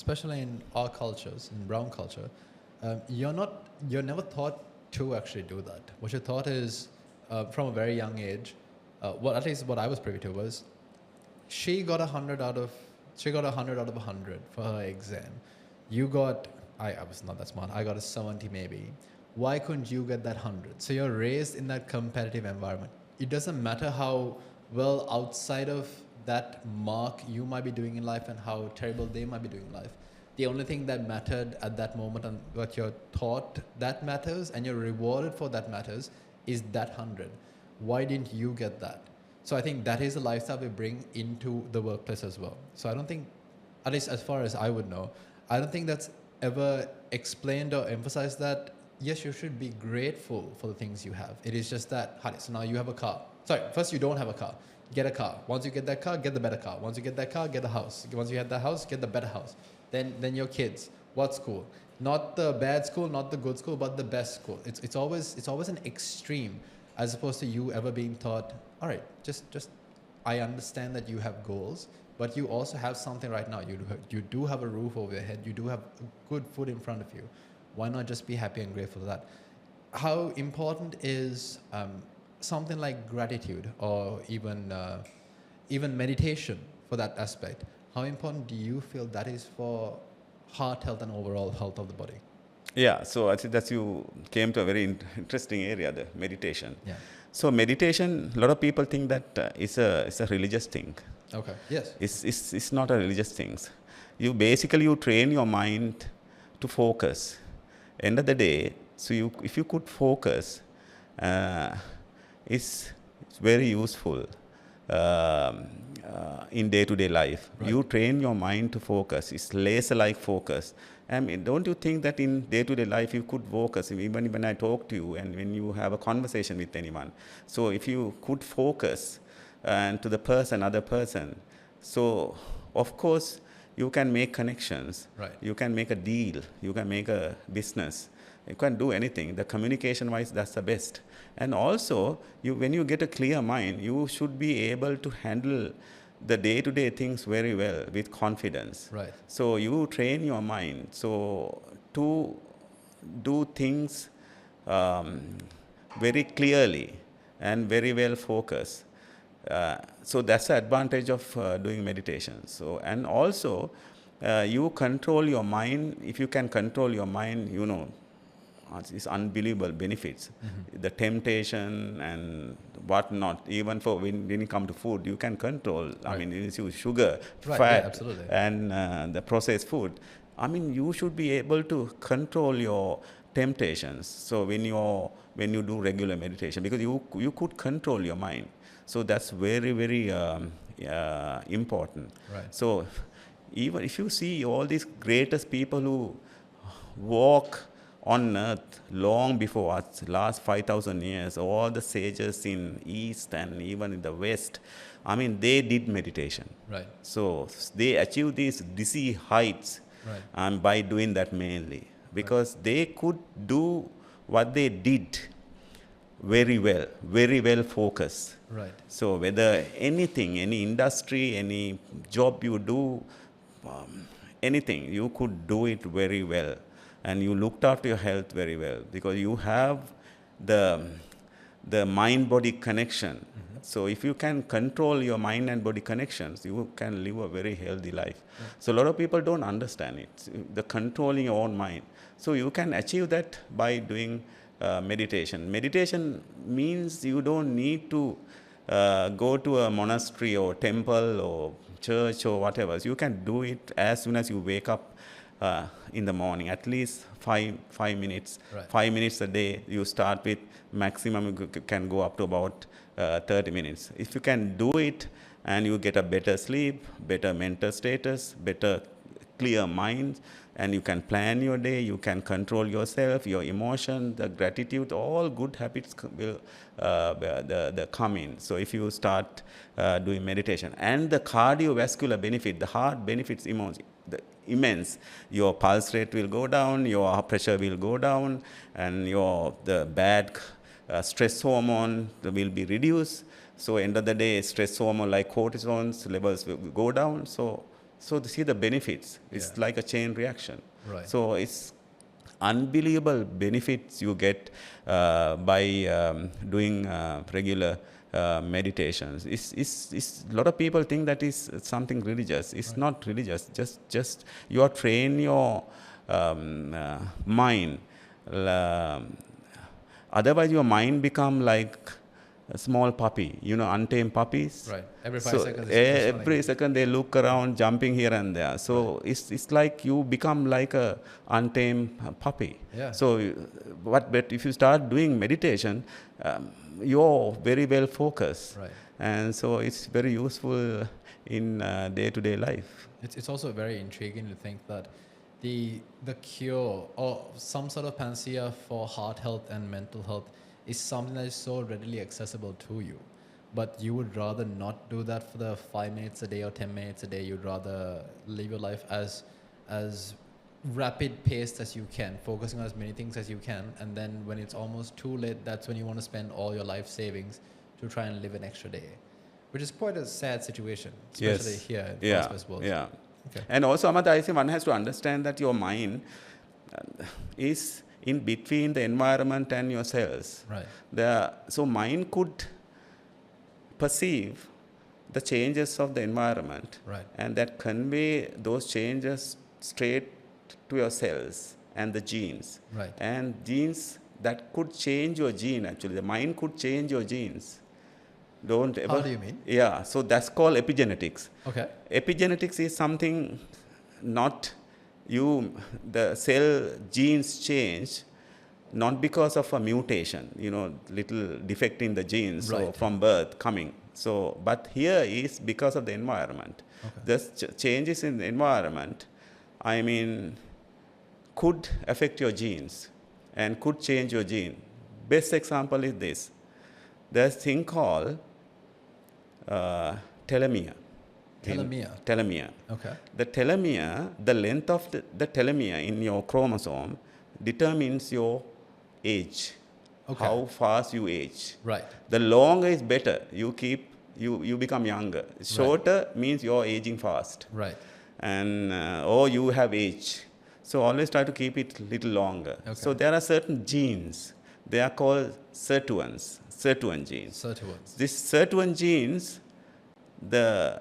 especially in our cultures, in brown culture, you're never taught to actually do that. What you're taught is, from a very young age, at least what I was privy to was, she got 100 out of 100 for her exam. You got, I was not that smart. I got a 70 maybe. Why couldn't you get that 100? So you're raised in that competitive environment. It doesn't matter how well outside of that mark you might be doing in life and how terrible they might be doing in life. The only thing that mattered at that moment and what you're taught that matters and you're rewarded for that matters is that 100. Why didn't you get that? So I think that is a lifestyle we bring into the workplace as well. So I don't think, at least as far as I would know, I don't think that's ever explained or emphasized that, yes, you should be grateful for the things you have. It is just that, so now you have a car. Sorry, first you don't have a car. Get a car. Once you get that car, get the better car. Once you get that car, get a house. Once you have that house, get the better house. Then your kids. What school? Not the bad school, not the good school, but the best school. It's always an extreme, as opposed to you ever being taught, all right, just I understand that you have goals, but you also have something right now. You do have a roof over your head. You do have good food in front of you. Why not just be happy and grateful for that? How important is something like gratitude or even meditation for that aspect? How important do you feel that is for heart health and overall health of the body? Yeah, so I think that you came to a very interesting area, the meditation. Yeah. So meditation, a lot of people think that it's a religious thing. Okay. Yes. It's not a religious thing. You train your mind to focus. End of the day, so if you could focus, it's very useful in day-to-day life. Right. You train your mind to focus. It's laser-like focus. I mean, don't you think that in day-to-day life you could focus, even when I talk to you and when you have a conversation with anyone? So if you could focus and to the other person, so of course you can make connections. Right. You can make a deal. You can make a business. You can do anything. The communication-wise, that's the best. And also, when you get a clear mind, you should be able to handle the day-to-day things very well with confidence. Right. So you train your mind so to do things very clearly and very well focused. So that's the advantage of doing meditation. So, and also you control your mind. If you can control your mind, it's unbelievable benefits. Mm-hmm. The temptation and whatnot, even for when you come to food, you can control. Right. I mean, it's sugar, right, fat, yeah, and the processed food. I mean, you should be able to control your temptations. So when you do regular meditation, because you could control your mind. So that's very, very important. Right. So even if you see all these greatest people who walk on earth long before us, last 5,000 years, all the sages in East and even in the West, I mean, they did meditation. Right. So they achieved these dizzy heights by doing that mainly. Because they could do what they did very well focused. Right. So whether anything, any industry, any job you do, anything, you could do it very well. And you looked after your health very well because you have the mind-body connection. Mm-hmm. So if you can control your mind and body connections, you can live a very healthy life. Yeah. So a lot of people don't understand it, the controlling your own mind. So you can achieve that by doing meditation. Meditation means you don't need to go to a monastery or temple or church or whatever. So you can do it as soon as you wake up in the morning, at least 5 minutes. Right. 5 minutes a day. You start with maximum, you can go up to about 30 minutes. If you can do it and you get a better sleep, better mental status, better clear mind, and you can plan your day, you can control yourself, your emotion, the gratitude, all good habits will come in. So if you start doing meditation, and the cardiovascular benefit, the heart benefits immense. Your pulse rate will go down, your pressure will go down, and the bad stress hormone will be reduced. So end of the day, stress hormone like cortisol levels will go down. So So to see the benefits, it's Yeah. like a chain reaction. Right. So it's unbelievable benefits you get by doing regular meditations. It's a lot of people think that is something religious. It's Right. not religious. Just you are train your mind. Um, Otherwise, your mind become like a small puppy, untamed puppies. Right. Every 5 So seconds, it's running. every second they look around, jumping here and there. So it's like you become like a untamed puppy. Yeah. So, but if you start doing meditation, you're very well focused, Right. and so it's very useful in day-to-day life. It's also very intriguing to think that the cure or some sort of panacea for heart health and mental health is something that is so readily accessible to you. But you would rather not do that for the 5 minutes a day or 10 minutes a day. You'd rather live your life as rapid paced as you can, focusing on as many things as you can, and then when it's almost too late, that's when you want to spend all your life savings to try and live an extra day, which is quite a sad situation, especially Yes. here in Yeah. fast-paced world. Yeah. Okay. And also, Amata, I think one has to understand that your mind is in between the environment and your cells. Right. So mind could perceive the changes of the environment, Right. and that convey those changes straight to your cells and the genes. Right. And genes that could change your gene, actually. The mind could change your genes. Don't ever. How do you mean? Yeah, so that's called epigenetics. Okay. Epigenetics is something not the cell genes change not because of a mutation, little defect in the genes so Right. from birth coming. So, but here is because of the environment. Okay. The changes in the environment, could affect your genes and could change your gene. Best example is this. There's a thing called telomere. Telomere. Okay. The telomere, the length of the telomere in your chromosome determines your age, Okay. how fast you age. Right. The longer is better. You become younger. Shorter means you're aging fast. Right. And or you have age. So always try to keep it little longer. Okay. So there are certain genes. They are called sirtuin genes. Sirtuins. These sirtuin genes,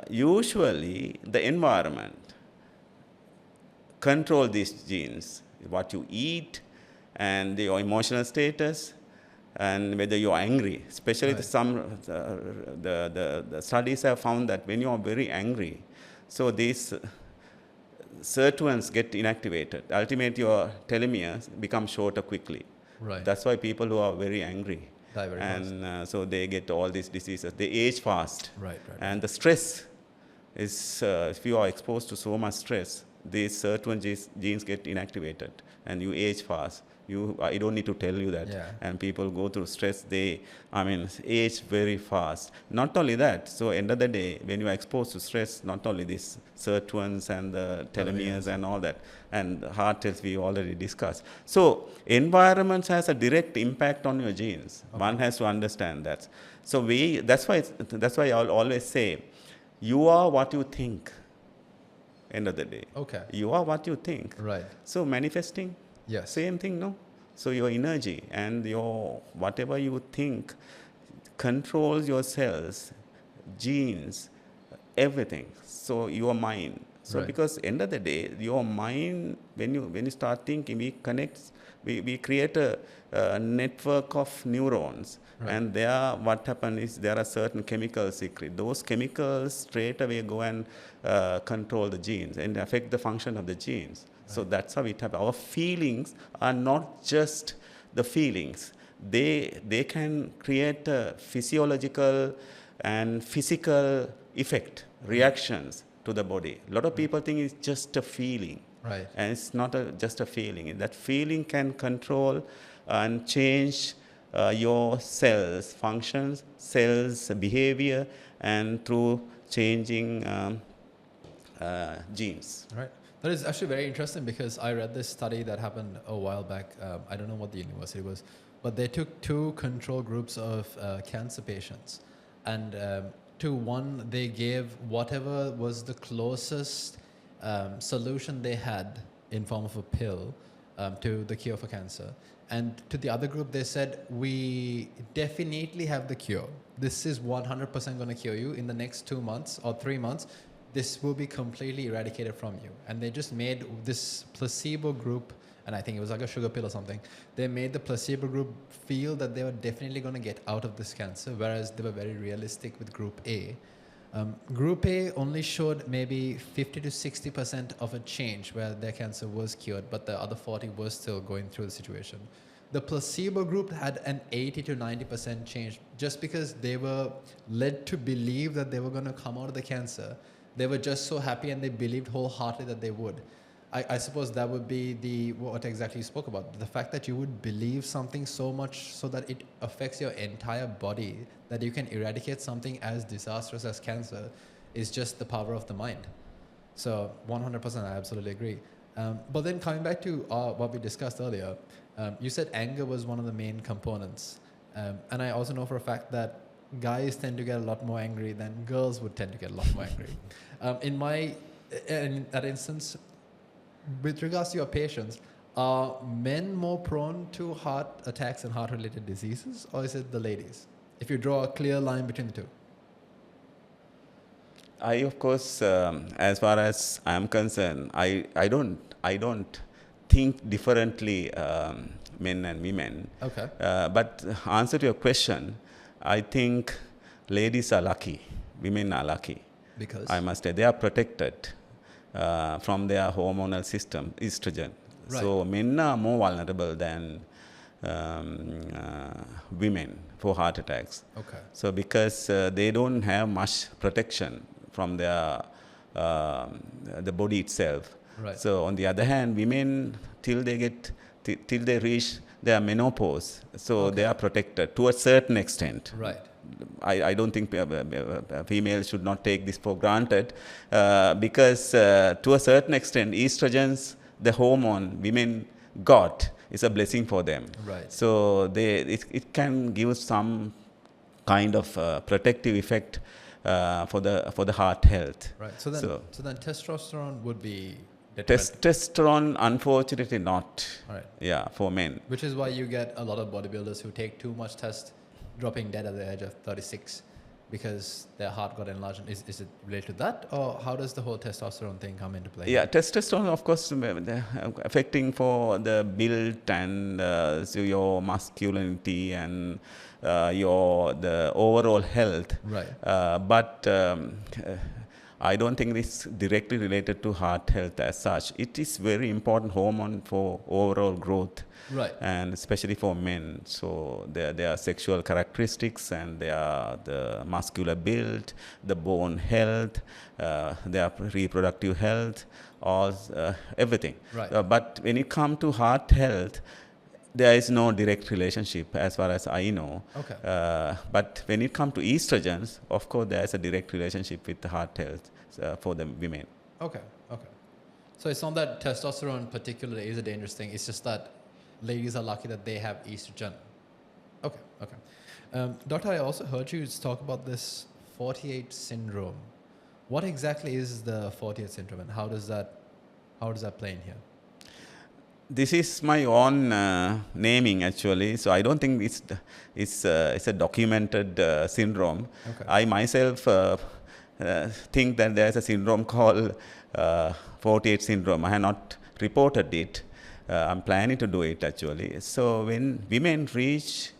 usually the environment control these genes, what you eat and your emotional status and whether you're angry. Especially Right. the studies have found that when you are very angry, so these sirtuins get inactivated. Ultimately, your telomeres become shorter quickly. Right. That's why people who are very angry, Die very fast. and so they get all these diseases. They age fast. Right. Right. And the stress is, if you are exposed to so much stress, these certain genes get inactivated and you age fast. I don't need to tell you that. Yeah. And people go through stress, they age very fast. Not only that, so end of the day, when you are exposed to stress, not only these sirtuins and the telomeres and all that, and the heart health we already discussed. So environment has a direct impact on your genes. Okay. One has to understand that. So that's why I'll always say, you are what you think. End of the day. Okay. You are what you think. Right. So manifesting, Yes. same thing, no? So your energy and your whatever you think controls your cells, genes, everything. So your mind. So Right. because end of the day, your mind, when you start thinking, we create a network of neurons. Right. And what happens is there are certain chemicals secret. Those chemicals straight away go and control the genes and affect the function of the genes. So that's how it happens. Our feelings are not just the feelings. They can create a physiological and physical effect, reactions to the body. A lot of people think it's just a feeling. Right. And it's not just a feeling. That feeling can control and change your cells' functions, cells' behavior, and through changing genes. Right. That is actually very interesting because I read this study that happened a while back. I don't know what the university was, but they took 2 control groups of cancer patients, and to one they gave whatever was the closest solution they had in form of a pill to the cure for cancer. And to the other group, they said, we definitely have the cure. This is 100% going to cure you in the next 2 months or 3 months. This will be completely eradicated from you. And they just made this placebo group, and I think it was like a sugar pill or something. They made the placebo group feel that they were definitely going to get out of this cancer, whereas they were very realistic with group A. Group A only showed maybe 50 to 60% of a change where their cancer was cured, but the other 40 was still going through the situation. The placebo group had an 80 to 90% change just because they were led to believe that they were going to come out of the cancer. They were just so happy and they believed wholeheartedly that they would. I suppose that would be what exactly you spoke about. The fact that you would believe something so much so that it affects your entire body, that you can eradicate something as disastrous as cancer, is just the power of the mind. So 100%, I absolutely agree. But then coming back to what we discussed earlier, you said anger was one of the main components. And I also know for a fact that guys tend to get a lot more angry than girls would tend to get a lot more angry. In that instance, with regards to your patients, are men more prone to heart attacks and heart-related diseases, or is it the ladies? If you draw a clear line between the two. I, of course, as far as I am concerned, I don't think differently, men and women. Okay. But answer to your question, I think ladies are lucky, women are lucky. Because? I must say, they are protected from their hormonal system, estrogen. Right. So men are more vulnerable than women for heart attacks. Okay. So because they don't have much protection from their the body itself. Right. So on the other hand, women till they reach their menopause, so they are protected to a certain extent. Right. I don't think females should not take this for granted because to a certain extent, estrogens, the hormone women got, is a blessing for them. Right. So it can give some kind of protective effect for the heart health. Right. So then testosterone would be Testosterone, unfortunately, not. All right. Yeah, for men. Which is why you get a lot of bodybuilders who take too much test dropping dead at the age of 36 because their heart got enlarged. Is it related to that, or how does the whole testosterone thing come into play? Yeah, testosterone, of course, affecting for the build and so your masculinity and the overall health. Right. But I don't think it's directly related to heart health as such. It is very important hormone for overall growth. Right. And especially for men. So there are sexual characteristics, and there are the muscular build, the bone health, their reproductive health, everything. Right. But when it comes to heart health, there is no direct relationship as far as I know. Okay. But when it comes to estrogens, of course, there is a direct relationship with the heart health for the women. Okay. So it's not that testosterone particularly is a dangerous thing. It's just that ladies are lucky that they have estrogen. Okay. Doctor, I also heard you talk about this 48 syndrome. What exactly is the 48 syndrome, and how does that play in here? This is my own naming, actually. So I don't think it's a documented syndrome. Okay. I myself think that there's a syndrome called 48 syndrome. I have not reported it. I'm planning to do it, actually. So when women reach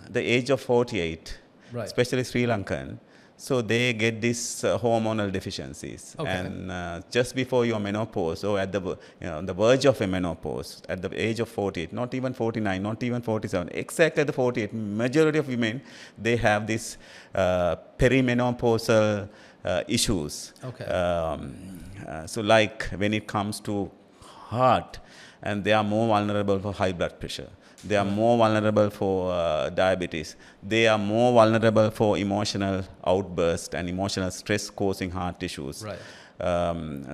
the age of 48, right, especially Sri Lankan, so they get these hormonal deficiencies. Okay. And just before your menopause, or at the verge of a menopause, at the age of 48, not even 49, not even 47, exactly at the 48, majority of women, they have this perimenopausal issues. Okay. So like when it comes to heart, and they are more vulnerable for high blood pressure. They are more vulnerable for diabetes. They are more vulnerable for emotional outburst and emotional stress causing heart issues. Right.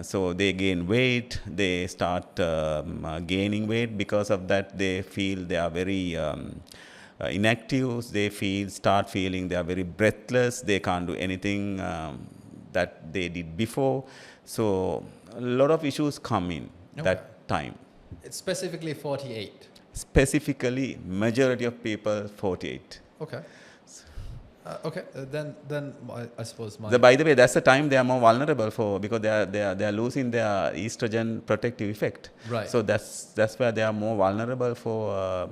So they gain weight. They start gaining weight. Because of that, they feel they are very inactive. They start feeling they are very breathless. They can't do anything. that they did before. So a lot of issues come in that time. It's specifically 48. Specifically, majority of people 48. Okay. Then I suppose By the way, that's the time they are more vulnerable for, because they are losing their estrogen protective effect. Right. So that's where they are more vulnerable for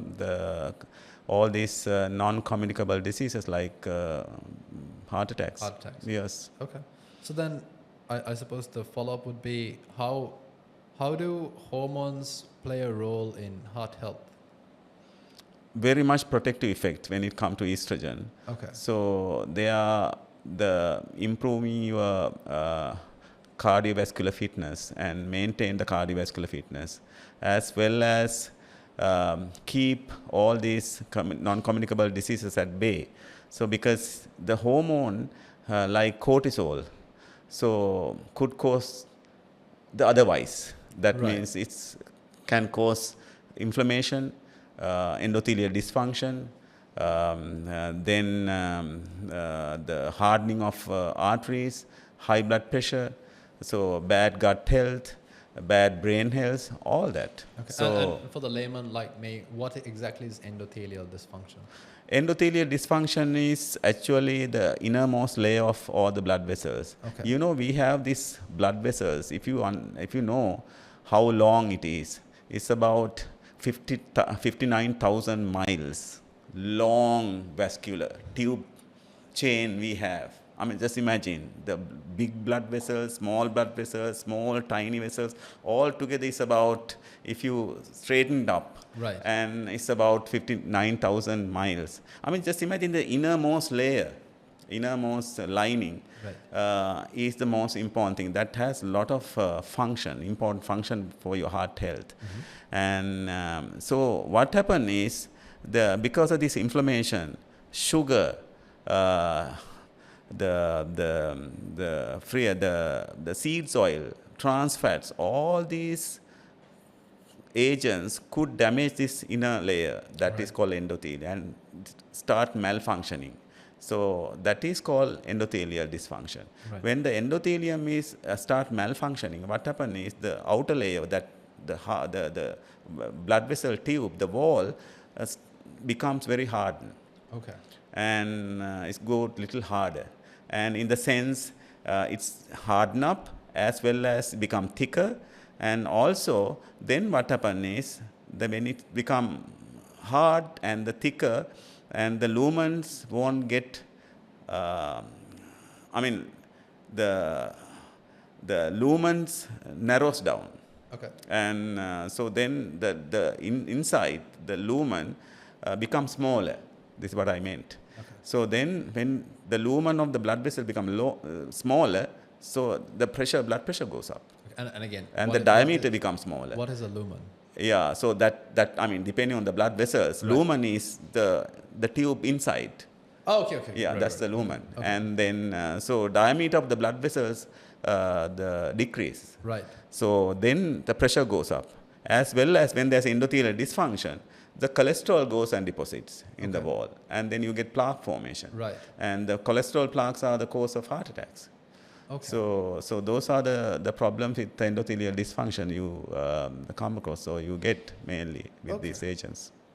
all these non-communicable diseases like heart attacks. Heart attacks. Yes. Okay. So then I suppose the follow-up would be how do hormones play a role in heart health? Very much protective effect when it comes to estrogen. Okay. So they are improving your cardiovascular fitness and maintain the cardiovascular fitness, as well as keep all these non-communicable diseases at bay. So because the hormone like cortisol, so could cause the otherwise. That means it can cause inflammation, endothelial dysfunction, then the hardening of arteries, high blood pressure, so bad gut health, bad brain health, all that. Okay. So and for the layman like me, what exactly is endothelial dysfunction? Endothelial dysfunction is actually the innermost layer of all the blood vessels. Okay. You know, we have these blood vessels. If you know how long it is, it's about 59,000 miles long vascular tube chain we have. I mean, just imagine the big blood vessels, small tiny vessels, all together is about, if you straighten it up, and it's about 59,000 miles. I mean, just imagine the innermost layer, innermost lining is the most important thing. That has a lot of important function for your heart health. And so what happened is, because of this inflammation, sugar, the seeds oil, trans fats, all these agents could damage this inner layer that is called endothelium and start malfunctioning. So that is called endothelial dysfunction. When the endothelium is start malfunctioning, what happens is the outer layer, that the blood vessel tube, the wall, becomes very hardened. Okay. And it's go little harder. And in the sense, it's harden up as well as become thicker. And also, then what happens is, when it become hard and the thicker, and the lumens won't get, the lumens narrows down. Okay. And so then the inside, the lumen becomes smaller. This is what I meant. Okay. So then when the lumen of the blood vessel becomes smaller, so the blood pressure goes up. Okay. And again, the diameter becomes smaller. What is a lumen? Yeah, so that depending on the blood vessels, lumen is the tube inside. Oh, okay. Yeah, that's the lumen. Okay. And then, so diameter of the blood vessels the decrease. Right. So then the pressure goes up. As well as when there's endothelial dysfunction, the cholesterol goes and deposits in the wall. And then you get plaque formation. Right. And the cholesterol plaques are the cause of heart attacks. Okay. So those are the problems with the endothelial dysfunction you come across, so you get mainly with these agents.